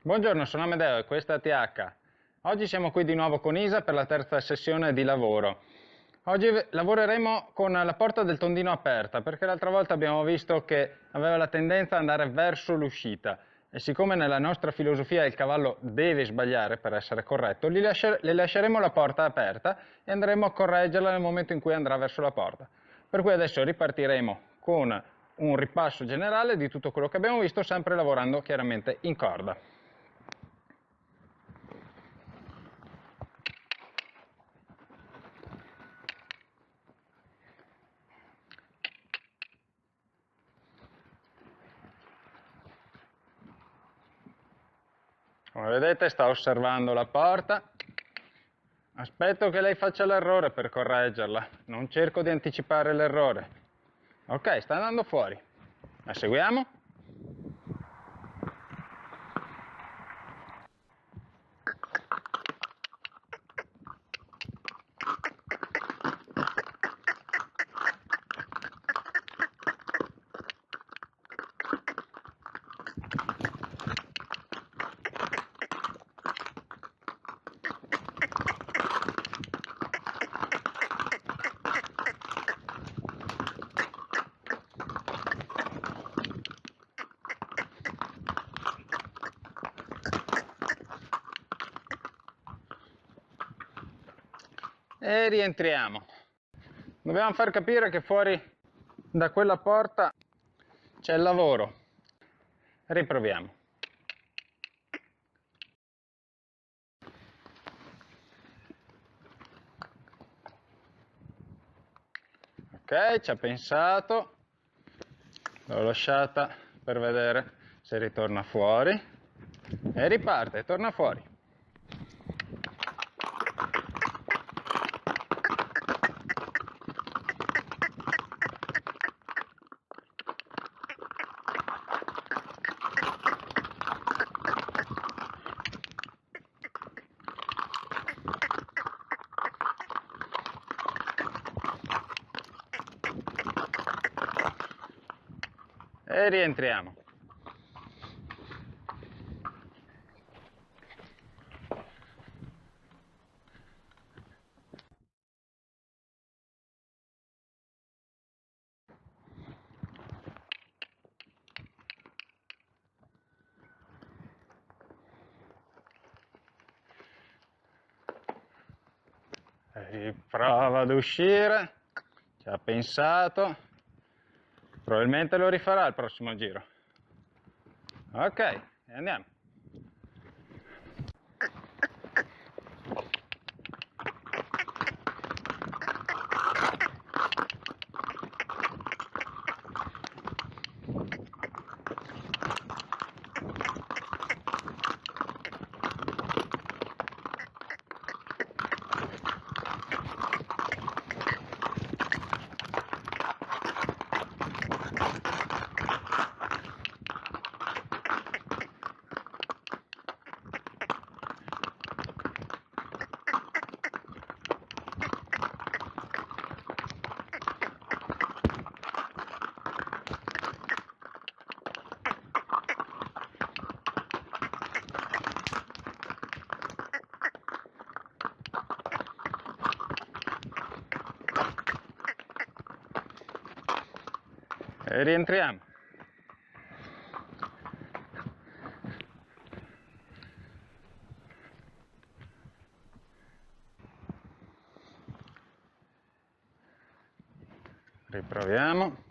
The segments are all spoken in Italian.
Buongiorno, sono Amedeo e questa è ATH. Oggi siamo qui di nuovo con Isa per la terza sessione di lavoro. Oggi lavoreremo con la porta del tondino aperta perché l'altra volta abbiamo visto che aveva la tendenza ad andare verso l'uscita e siccome nella nostra filosofia il cavallo deve sbagliare per essere corretto, le lasceremo la porta aperta e andremo a correggerla nel momento in cui andrà verso la porta. Per cui adesso ripartiremo con un ripasso generale di tutto quello che abbiamo visto, sempre lavorando chiaramente in corda. Come vedete sta osservando la porta, aspetto che lei faccia l'errore per correggerla, non cerco di anticipare l'errore. Ok, sta andando fuori, la seguiamo. E rientriamo. Dobbiamo far capire che fuori da quella porta c'è il lavoro. Riproviamo. Ok, ci ha pensato. L'ho lasciata per vedere se ritorna fuori. E riparte, torna fuori. E rientriamo. Prova ad uscire, ci ha pensato, probabilmente lo rifarà il prossimo giro. Ok, e andiamo. E rientriamo. Riproviamo.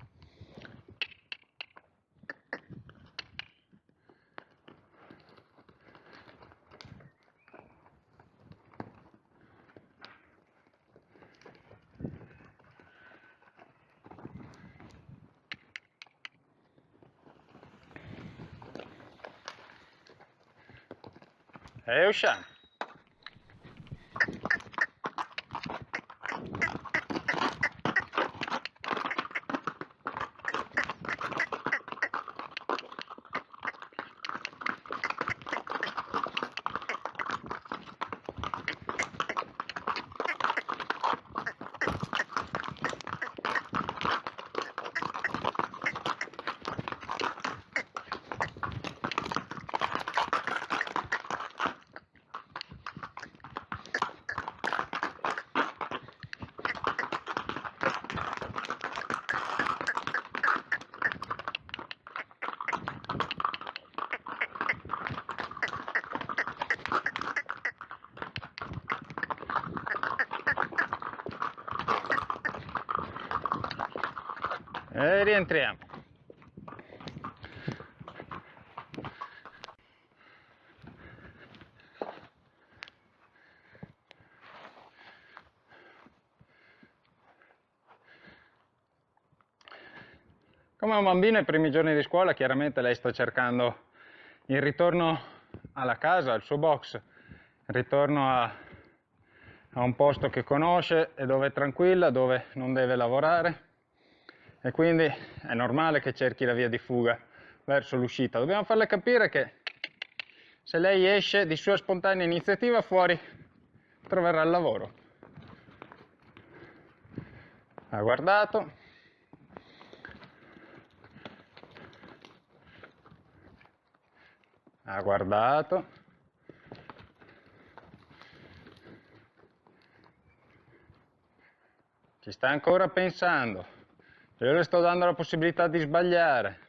E usciamo. E rientriamo. Come un bambino ai primi giorni di scuola, chiaramente lei sta cercando il ritorno alla casa, al suo box, il ritorno a un posto che conosce e dove è tranquilla, dove non deve lavorare, e quindi è normale che cerchi la via di fuga verso l'uscita. Dobbiamo farle capire che se lei esce di sua spontanea iniziativa fuori troverà il lavoro. Ha guardato. Ha guardato. Ci sta ancora pensando. Io le sto dando la possibilità di sbagliare.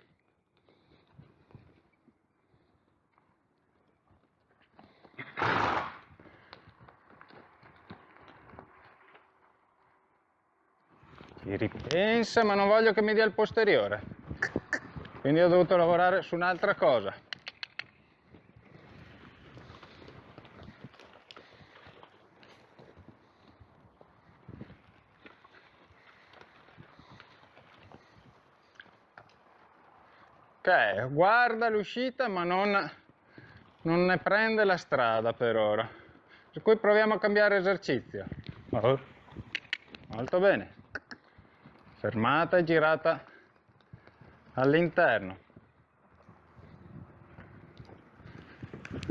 Ci ripensa, ma non voglio che mi dia il posteriore. Quindi ho dovuto lavorare su un'altra cosa. Ok, guarda l'uscita ma non ne prende la strada per ora. Per cui proviamo a cambiare esercizio. Oh. Molto bene. Fermata e girata all'interno.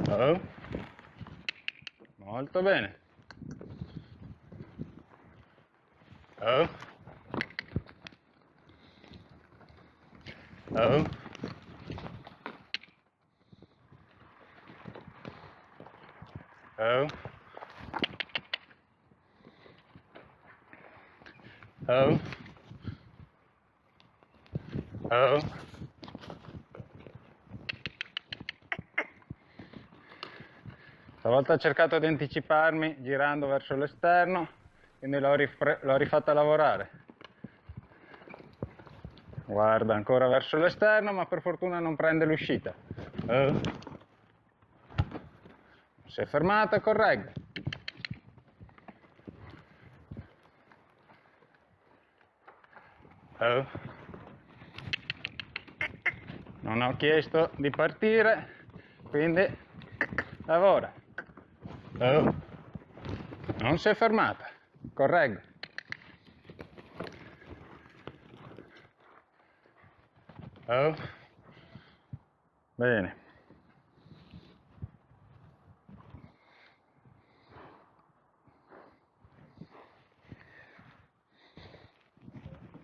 Oh. Molto bene. Oh. Oh. Oh. Oh. Oh. Stavolta ho cercato di anticiparmi girando verso l'esterno, quindi l'ho rifatta lavorare. Guarda ancora verso l'esterno, ma per fortuna non prende l'uscita. Si è fermata, corregge. Non ho chiesto di partire, quindi lavora. Non si è fermata, correggo. Bene.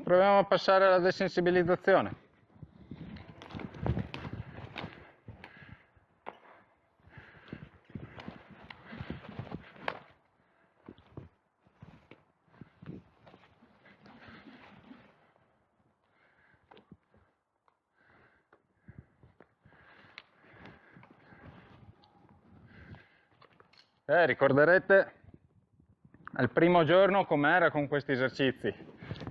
Proviamo a passare alla desensibilizzazione. Ricorderete al primo giorno com'era con questi esercizi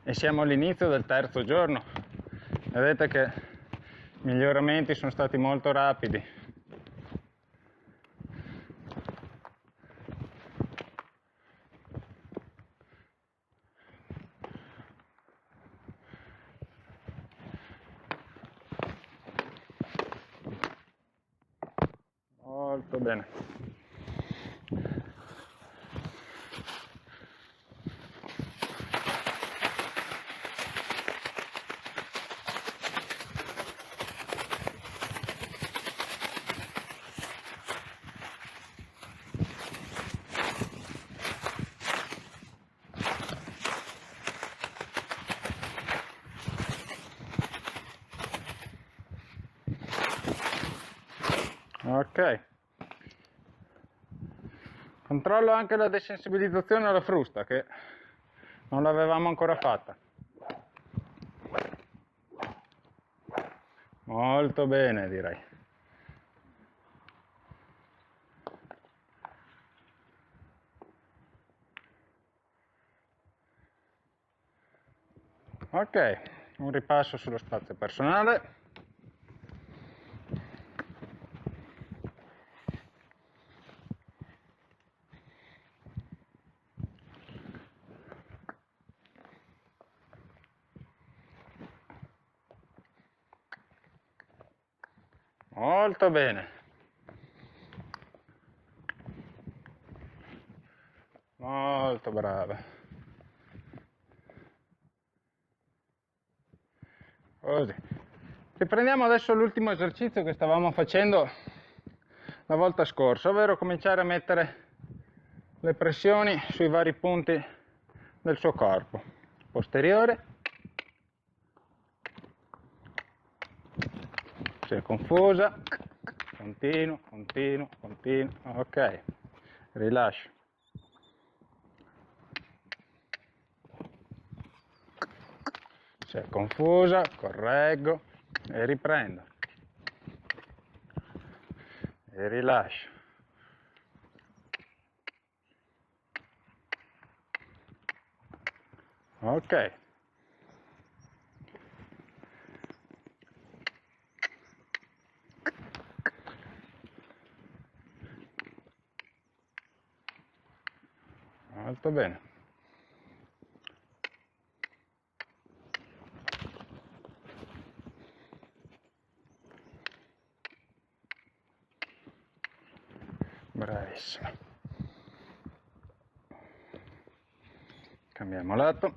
e siamo all'inizio del terzo giorno. Vedete che i miglioramenti sono stati molto rapidi. Molto bene. Ok. Controllo anche la desensibilizzazione alla frusta, che non l'avevamo ancora fatta. Molto bene, direi. Ok, un ripasso sullo spazio personale. Molto bene. Molto brava. Così. Riprendiamo adesso l'ultimo esercizio che stavamo facendo la volta scorsa, ovvero cominciare a mettere le pressioni sui vari punti del suo corpo. Posteriore. Si è confusa. Continuo, continuo, continuo. Ok. Rilascio. Si è confusa, correggo e riprendo. E rilascio. Ok. Molto bene. Bravissimo. Cambiamo lato.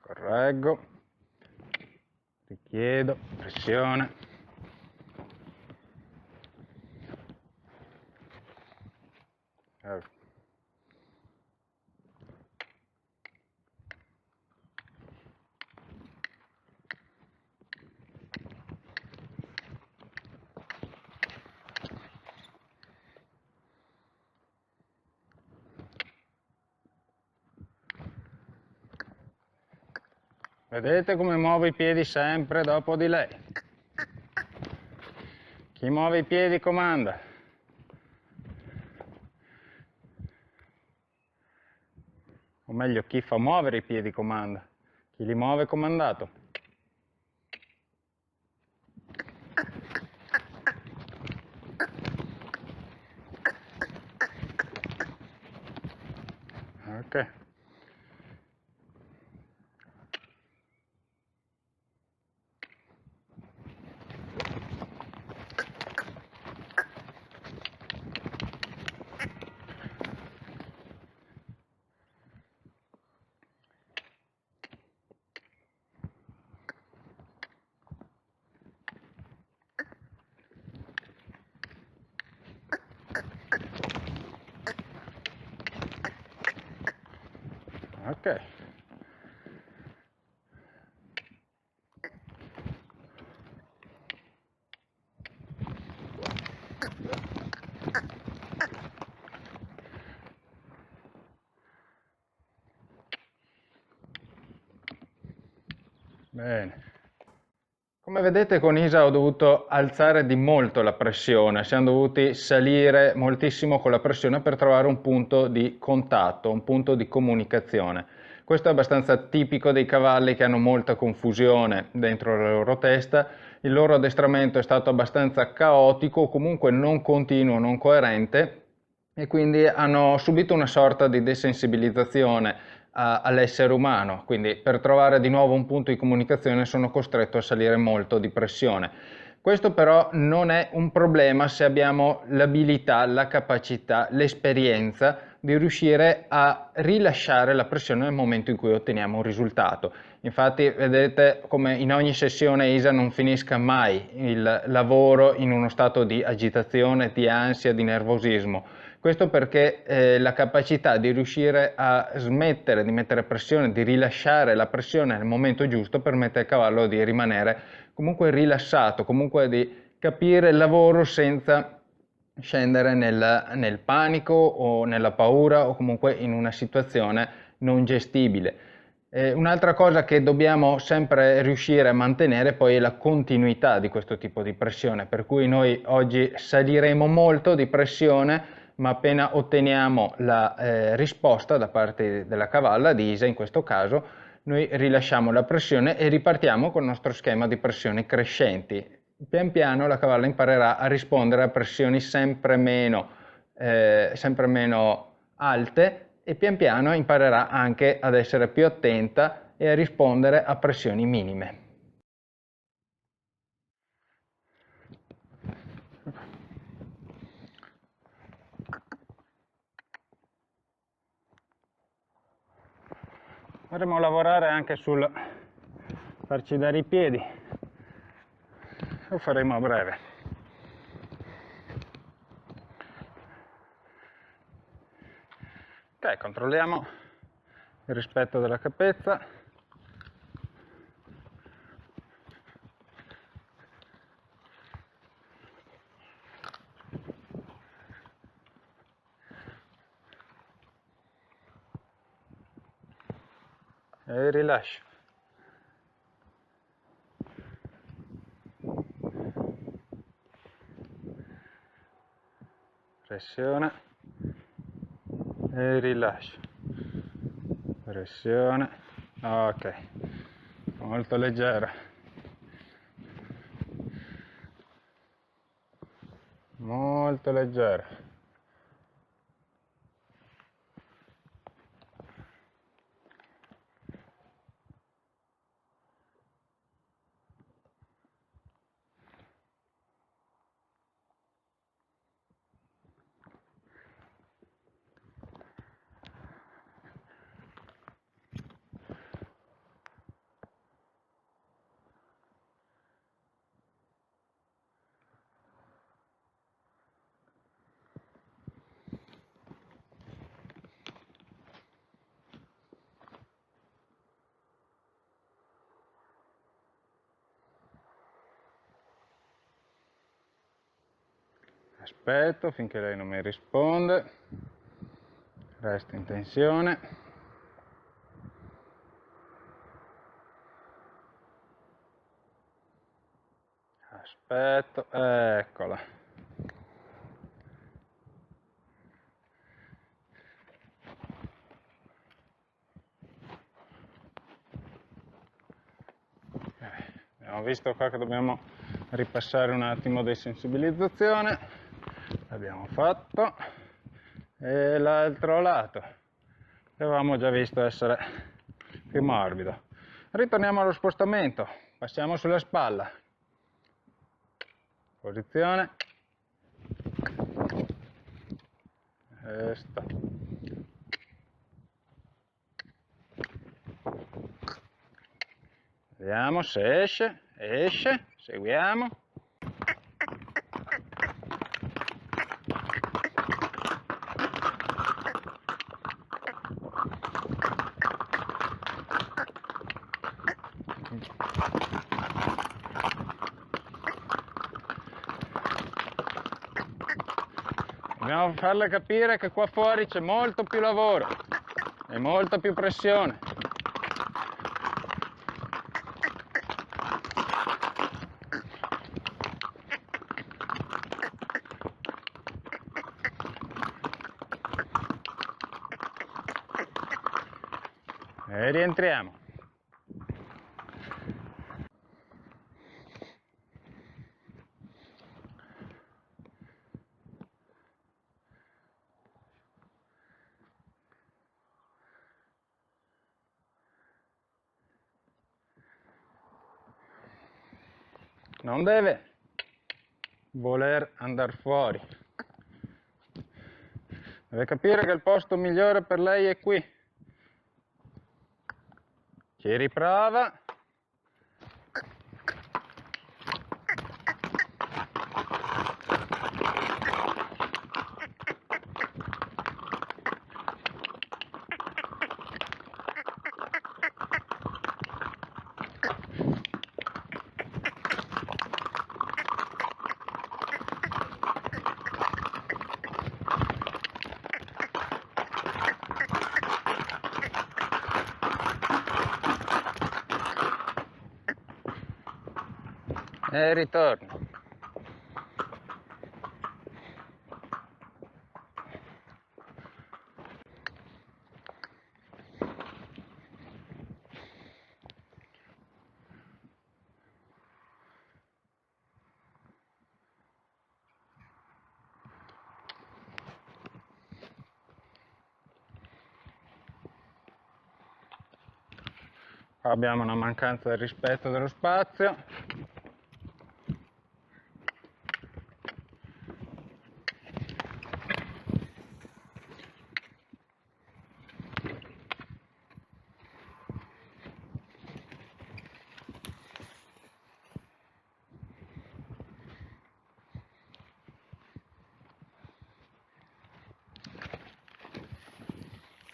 Correggo. Richiedo pressione. Vedete come muovo i piedi sempre dopo di lei. Chi muove i piedi comanda. O meglio, chi fa muovere i piedi comanda. Chi li muove è comandato. Ok. Ok. Bene. Come vedete con Isa ho dovuto alzare di molto la pressione, siamo dovuti salire moltissimo con la pressione per trovare un punto di contatto, un punto di comunicazione. Questo è abbastanza tipico dei cavalli che hanno molta confusione dentro la loro testa, il loro addestramento è stato abbastanza caotico, comunque non continuo, non coerente e quindi hanno subito una sorta di desensibilizzazione all'essere umano, quindi per trovare di nuovo un punto di comunicazione sono costretto a salire molto di pressione. Questo però non è un problema se abbiamo l'abilità, la capacità, l'esperienza di riuscire a rilasciare la pressione nel momento in cui otteniamo un risultato. Infatti vedete come in ogni sessione Isa non finisca mai il lavoro in uno stato di agitazione, di ansia, di nervosismo. Questo perché la capacità di riuscire a smettere di mettere pressione, di rilasciare la pressione nel momento giusto, permette al cavallo di rimanere comunque rilassato, comunque di capire il lavoro senza scendere nel panico o nella paura o comunque in una situazione non gestibile. Un'altra cosa che dobbiamo sempre riuscire a mantenere poi è la continuità di questo tipo di pressione, per cui noi oggi saliremo molto di pressione, ma appena otteniamo la risposta da parte della cavalla, di Isa in questo caso, noi rilasciamo la pressione e ripartiamo con il nostro schema di pressioni crescenti. Pian piano la cavalla imparerà a rispondere a pressioni sempre meno alte, e pian piano imparerà anche ad essere più attenta e a rispondere a pressioni minime. Dovremmo lavorare anche sul farci dare i piedi, lo faremo a breve. Ok, controlliamo il rispetto della cappezza. E rilascio. Pressione e rilascio. Pressione. Ok, molto leggera. Molto leggera. Aspetto finché lei non mi risponde, resto in tensione. Aspetto, eccola. Abbiamo visto qua che dobbiamo ripassare un attimo di sensibilizzazione. L'abbiamo fatto. E l'altro lato, che avevamo già visto essere più morbido. Ritorniamo allo spostamento, passiamo sulla spalla. Posizione. Questa. Vediamo se esce, seguiamo. Dobbiamo farle capire che qua fuori c'è molto più lavoro e molta più pressione. E rientriamo. Non deve voler andare fuori. Deve capire che il posto migliore per lei è qui. Ci riprova. e ritorno. Qua abbiamo una mancanza del rispetto dello spazio.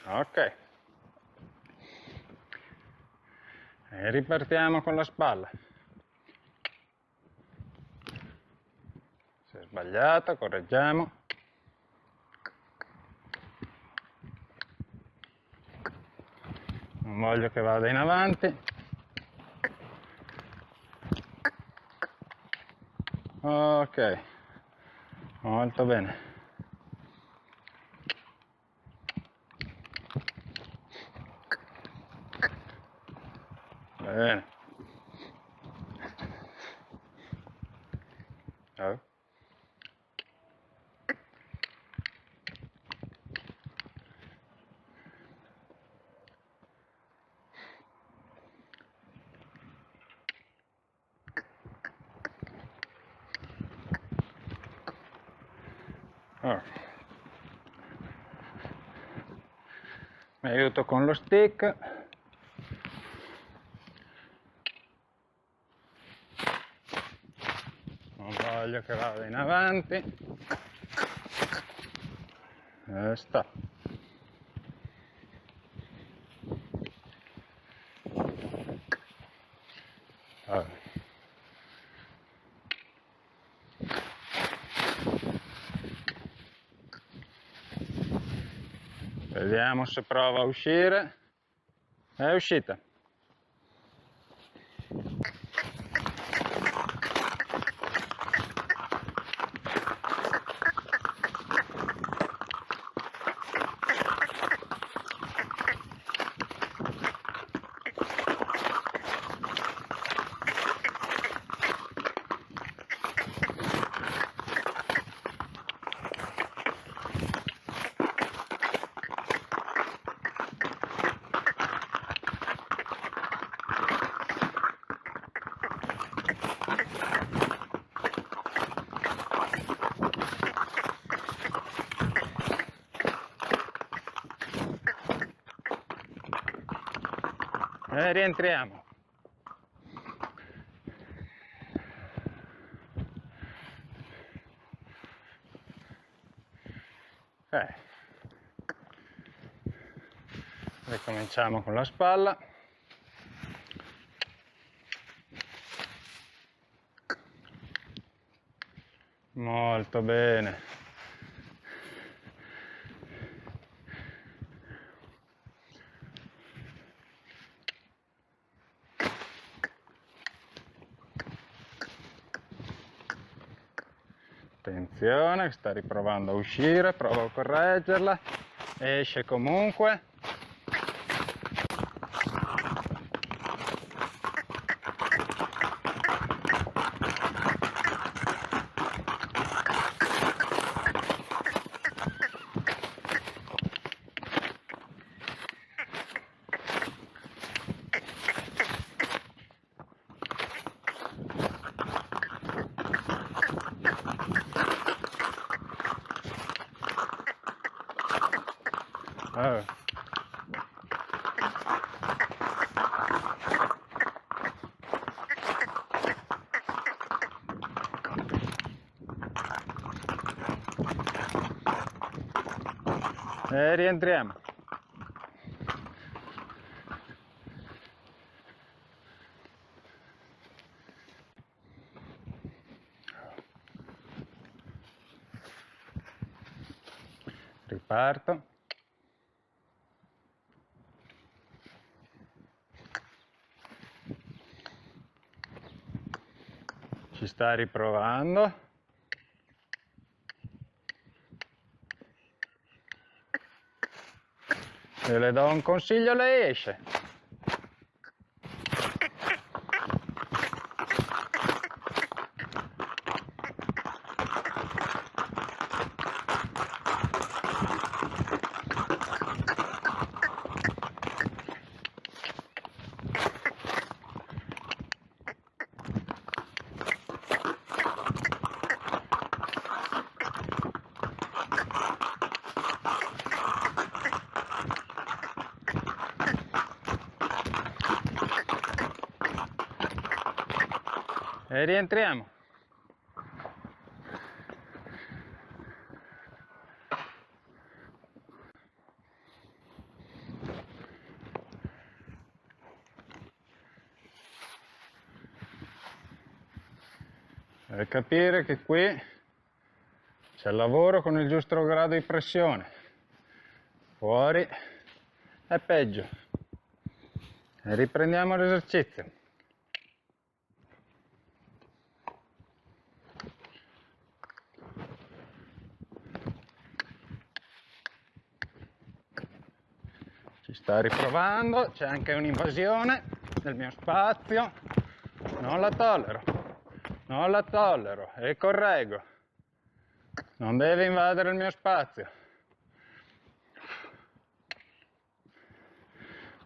Ok. E ripartiamo con la spalla. Se è sbagliata, correggiamo. Non voglio che vada in avanti. Ok, molto bene. Bene. Oh. Oh. Mi aiuto con lo stick. Non voglio che vada in avanti. E sta. Oh. Vediamo se prova a uscire. È uscita. E rientriamo. Ricominciamo con la spalla. Molto bene. Attenzione, sta riprovando a uscire, provo a correggerla, esce comunque. Oh. E rientriamo. Riparto. Ci sta riprovando. Se le do un consiglio lei esce. E rientriamo. Per capire che qui c'è il lavoro con il giusto grado di pressione. Fuori è peggio. E riprendiamo l'esercizio. Ci sta riprovando, c'è anche un'invasione del mio spazio. Non la tollero, non la tollero e correggo. Non deve invadere il mio spazio.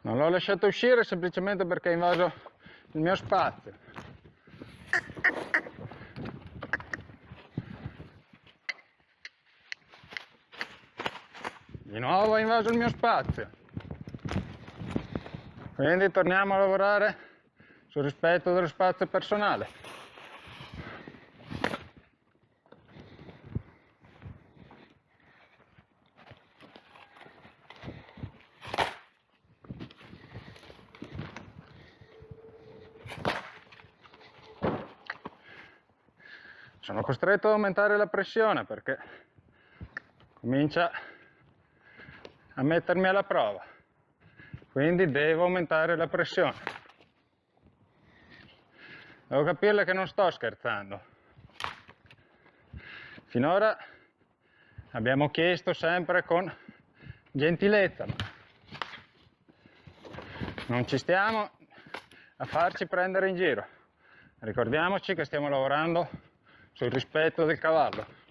Non l'ho lasciato uscire semplicemente perché ha invaso il mio spazio. Di nuovo ha invaso il mio spazio. Quindi torniamo a lavorare sul rispetto dello spazio personale. Sono costretto ad aumentare la pressione perché comincia a mettermi alla prova. Quindi devo aumentare la pressione. Devo capire che non sto scherzando. Finora abbiamo chiesto sempre con gentilezza, ma non ci stiamo a farci prendere in giro. Ricordiamoci che stiamo lavorando sul rispetto del cavallo.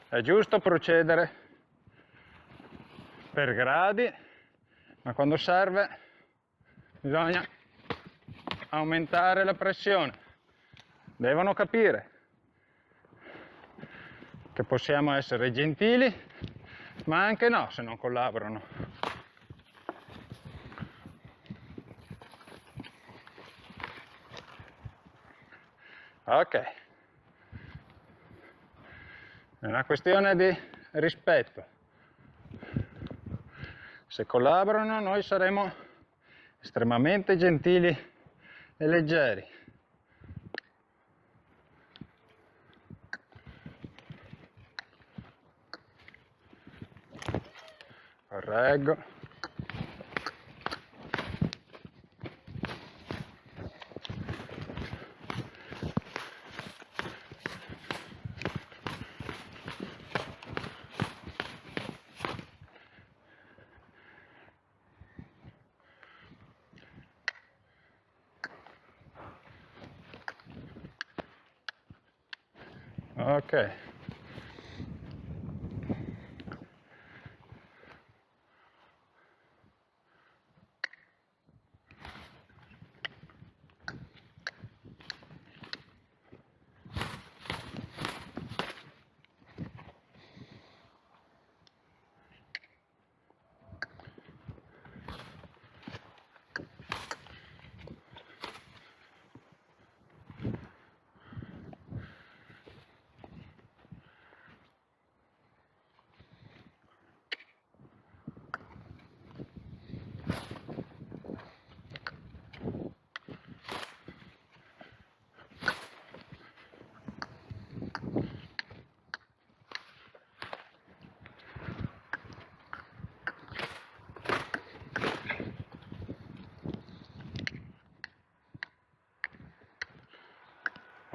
È giusto procedere per gradi, ma quando serve bisogna aumentare la pressione. Devono capire che possiamo essere gentili, ma anche no se non collaborano. Ok. È una questione di rispetto. Se collaborano noi saremo estremamente gentili e leggeri. Correggo. Ok.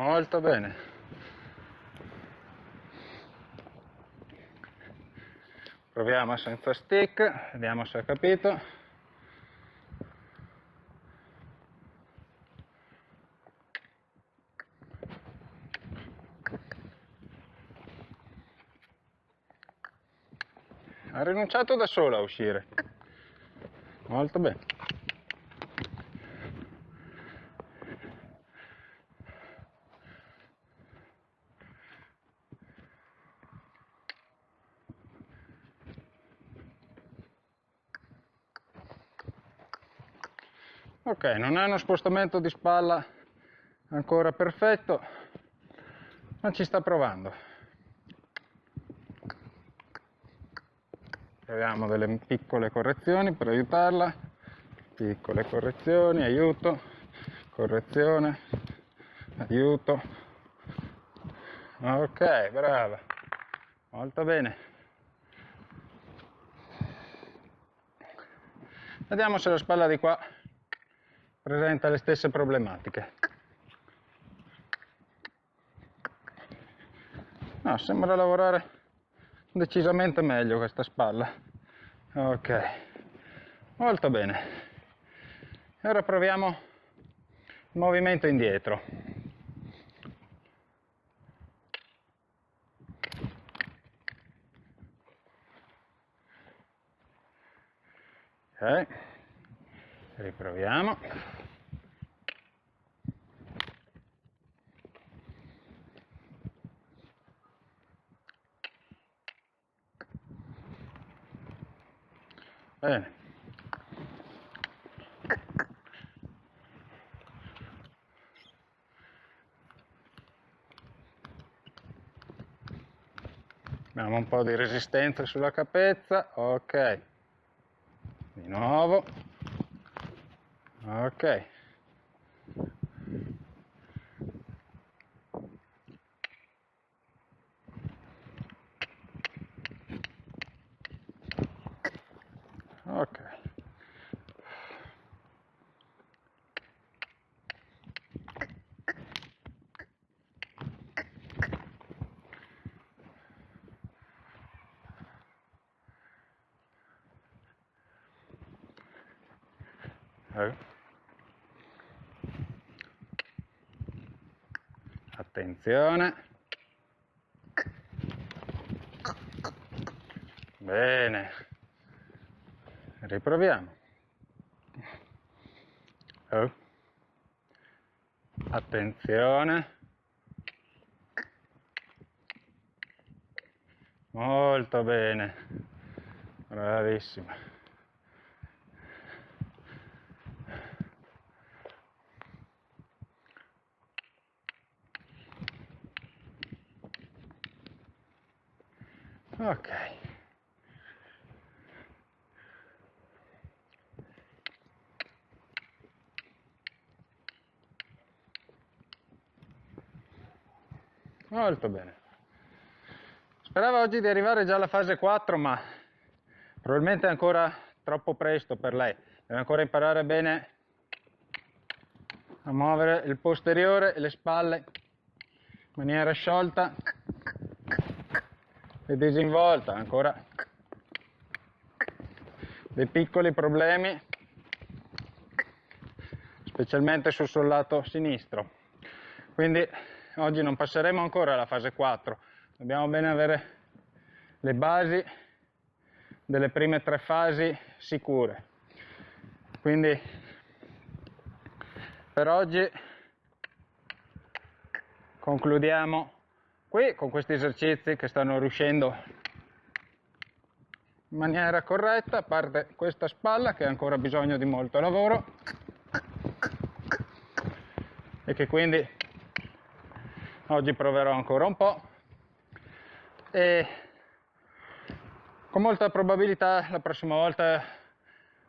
molto bene. Proviamo senza stick, vediamo se ha capito. Ha rinunciato da solo a uscire. Molto bene. Ok, non è uno spostamento di spalla ancora perfetto, ma ci sta provando. Proviamo delle piccole correzioni per aiutarla. Piccole correzioni, aiuto, correzione, aiuto. Ok, brava. Molto bene. Vediamo se la spalla di qua presenta le stesse problematiche. No, sembra lavorare decisamente meglio questa spalla. Ok, molto bene. E ora proviamo il movimento indietro. Ok, riproviamo. Bene. Abbiamo un po' di resistenza sulla capezza, ok. Di nuovo. Ok. Ok. Attenzione. Bene. Riproviamo. Attenzione. Molto bene. Bravissima. Ok. Molto bene. Speravo oggi di arrivare già alla fase 4, ma probabilmente è ancora troppo presto per lei. Deve ancora imparare bene a muovere il posteriore e le spalle in maniera sciolta e disinvolta. Ancora dei piccoli problemi, specialmente sul lato sinistro. Quindi oggi non passeremo ancora alla fase 4. Dobbiamo bene avere le basi delle prime 3 fasi sicure. Quindi per oggi concludiamo qui con questi esercizi che stanno riuscendo in maniera corretta, a parte questa spalla che ha ancora bisogno di molto lavoro e che quindi oggi proverò ancora un po', e con molta probabilità la prossima volta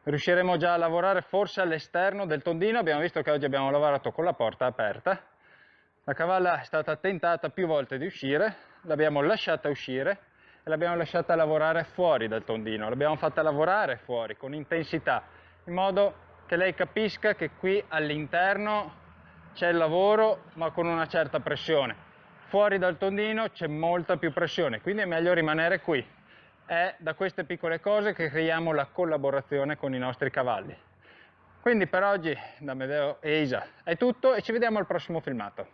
riusciremo già a lavorare forse all'esterno del tondino. Abbiamo visto che oggi abbiamo lavorato con la porta aperta. La cavalla è stata tentata più volte di uscire, l'abbiamo lasciata uscire e l'abbiamo lasciata lavorare fuori dal tondino, l'abbiamo fatta lavorare fuori con intensità, in modo che lei capisca che qui all'interno c'è il lavoro ma con una certa pressione. Fuori dal tondino c'è molta più pressione, quindi è meglio rimanere qui. È da queste piccole cose che creiamo la collaborazione con i nostri cavalli. Quindi per oggi da Medeo e Isa è tutto e ci vediamo al prossimo filmato.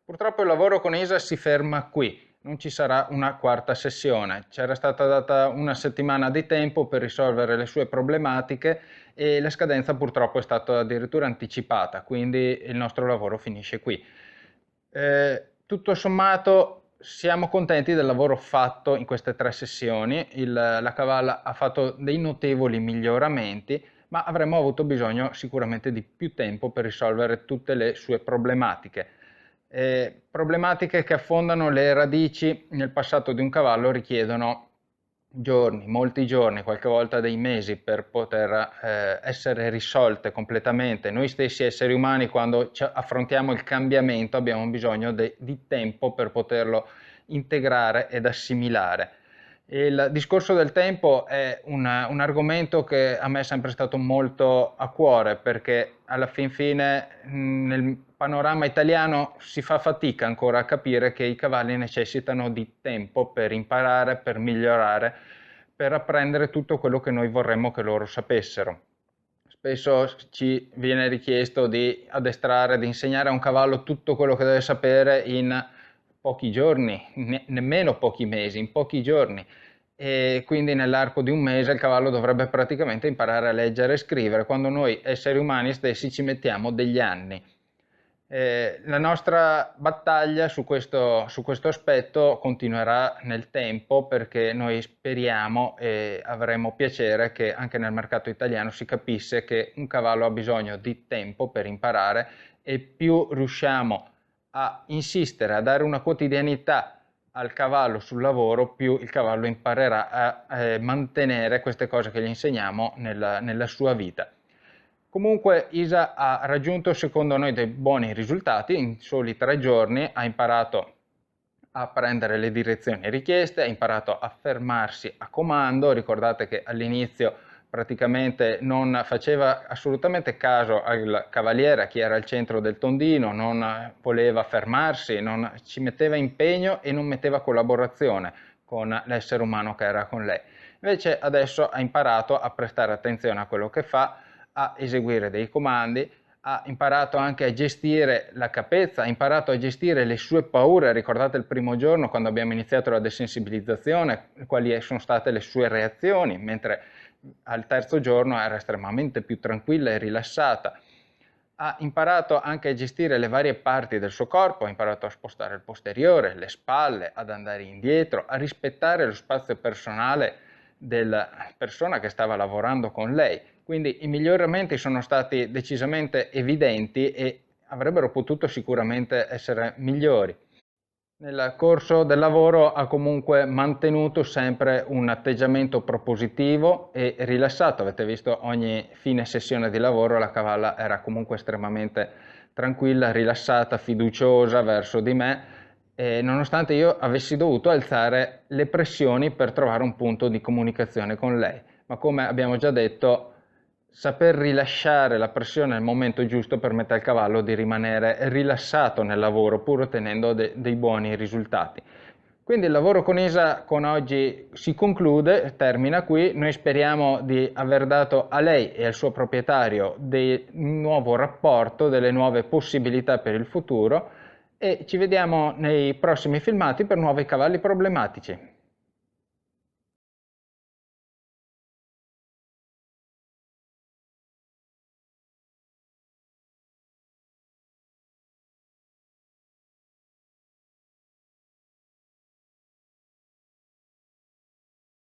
Purtroppo il lavoro con Isa si ferma qui. Non ci sarà una quarta sessione. C'era stata data una settimana di tempo per risolvere le sue problematiche e la scadenza purtroppo è stata addirittura anticipata, quindi il nostro lavoro finisce qui. Tutto sommato siamo contenti del lavoro fatto in queste 3 sessioni. La cavalla ha fatto dei notevoli miglioramenti, ma avremmo avuto bisogno sicuramente di più tempo per risolvere tutte le sue problematiche. Problematiche che affondano le radici nel passato di un cavallo richiedono giorni, molti giorni, qualche volta dei mesi per poter essere risolte completamente. Noi stessi esseri umani, quando affrontiamo il cambiamento, abbiamo bisogno di tempo per poterlo integrare ed assimilare. Il discorso del tempo è un argomento che a me è sempre stato molto a cuore, perché alla fin fine nel panorama italiano si fa fatica ancora a capire che i cavalli necessitano di tempo per imparare, per migliorare, per apprendere tutto quello che noi vorremmo che loro sapessero. Spesso ci viene richiesto di addestrare, di insegnare a un cavallo tutto quello che deve sapere in pochi giorni, nemmeno pochi mesi, in pochi giorni. E quindi nell'arco di un mese il cavallo dovrebbe praticamente imparare a leggere e scrivere, quando noi esseri umani stessi ci mettiamo degli anni. La nostra battaglia su questo aspetto continuerà nel tempo, perché noi speriamo e avremo piacere che anche nel mercato italiano si capisse che un cavallo ha bisogno di tempo per imparare, e più riusciamo a insistere, a dare una quotidianità al cavallo sul lavoro, più il cavallo imparerà a mantenere queste cose che gli insegniamo nella sua vita. Comunque Isa ha raggiunto secondo noi dei buoni risultati. In soli 3 giorni ha imparato a prendere le direzioni richieste, ha imparato a fermarsi a comando. Ricordate che all'inizio praticamente non faceva assolutamente caso al cavaliere, a chi era al centro del tondino, non voleva fermarsi, non ci metteva impegno e non metteva collaborazione con l'essere umano che era con lei. Invece adesso ha imparato a prestare attenzione a quello che fa, a eseguire dei comandi, ha imparato anche a gestire la capezza, ha imparato a gestire le sue paure. Ricordate il primo giorno quando abbiamo iniziato la desensibilizzazione, quali sono state le sue reazioni, mentre al terzo giorno era estremamente più tranquilla e rilassata. Ha imparato anche a gestire le varie parti del suo corpo, ha imparato a spostare il posteriore, le spalle, ad andare indietro, a rispettare lo spazio personale della persona che stava lavorando con lei. Quindi i miglioramenti sono stati decisamente evidenti e avrebbero potuto sicuramente essere migliori. Nel corso del lavoro ha comunque mantenuto sempre un atteggiamento propositivo e rilassato. Avete visto, ogni fine sessione di lavoro la cavalla era comunque estremamente tranquilla, rilassata, fiduciosa verso di me, e nonostante io avessi dovuto alzare le pressioni per trovare un punto di comunicazione con lei. Ma come abbiamo già detto, saper rilasciare la pressione nel momento giusto permette al cavallo di rimanere rilassato nel lavoro, pur ottenendo dei buoni risultati. Quindi il lavoro con Isa con oggi si conclude, termina qui. Noi speriamo di aver dato a lei e al suo proprietario un nuovo rapporto, delle nuove possibilità per il futuro, e ci vediamo nei prossimi filmati per nuovi cavalli problematici.